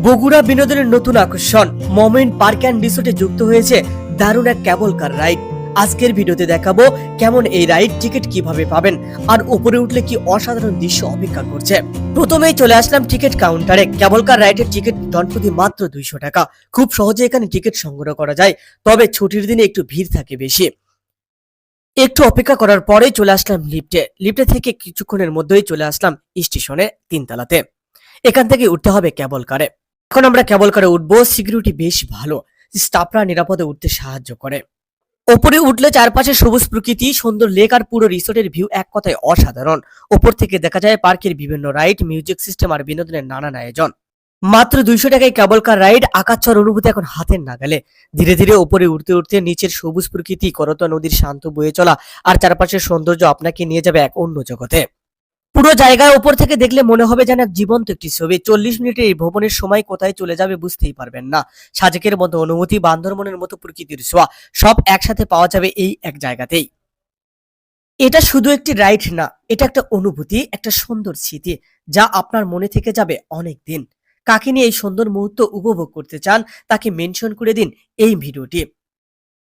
বগুড়া বিনোদনের নতুন আকর্ষণ মোমেন্ট পার্ক অ্যান্ড রিসোর্টে যুক্ত হয়েছে দারুণ এক ক্যাবল কার রাইড। আজকের ভিডিওতে দেখাবো কেমন এই রাইড, টিকিট কিভাবে পাবেন আর উপরে উঠলে কি অসাধারণ দৃশ্য অপেক্ষা করছে। প্রথমেই চলে আসলাম টিকিট কাউন্টারে। ক্যাবল কার রাইডের টিকিট জনপ্রতি মাত্র 200 টাকা। খুব সহজে এখানে টিকিট সংগ্রহ করা যায়, তবে ছুটির দিনে একটু ভিড় থাকে বেশি। একটু অপেক্ষা করার পরেই চলে আসলাম লিফটে থেকে কিছুক্ষণের মধ্যেই চলে আসলাম স্টেশনে 3 তলাতে। এখান থেকে উঠতে হবে ক্যাবল কারে। এখন আমরা কেবল করে উঠবো। সিকিউরিটি বেশ ভালো, স্টাফরা নিরাপদে উঠতে সাহায্য করে। ওপরে উঠলে চারপাশে সবুজ প্রকৃতি, সুন্দর লেক আর পুরো রিসোর্টের ভিউ এক কথায় অসাধারণ। ওপর থেকে দেখা যায় পার্কের বিভিন্ন রাইড, মিউজিক সিস্টেম আর বিনোদনের নানান আয়োজন। মাত্র 200 টাকায় কেবল কার রাইড, আকাশছোঁয়ার অনুভূতি এখন হাতের নাগালে। ধীরে ধীরে উপরে উঠতে উঠতে নিচের সবুজ প্রকৃতি, করতোয়া নদীর শান্ত বয়ে চলা আর চারপাশের সৌন্দর্য আপনাকে নিয়ে যাবে এক অন্য জগতে। পুরো জায়গায় উপর থেকে দেখলে মনে হবে যেন এক জীবন্ত একটি ছবি। 40 মিনিটে এই ভ্রমণের সময় কোথায় চলে যাবে বুঝতেই পারবেন না। সাজেকের মতো অনুভূতি, বান্দরবনের মতো প্রকৃতির ছোঁয়া, সব একসাথে পাওয়া যাবে এই এক জায়গাতেই। এটা শুধু একটি রাইড না, এটা একটা অনুভূতি, একটা সুন্দর স্মৃতি যা আপনার মনে থেকে যাবে অনেক দিন। কাকে নিয়ে এই সুন্দর মুহূর্ত উপভোগ করতে চান তাকে মেনশন করে দিন এই ভিডিওটি।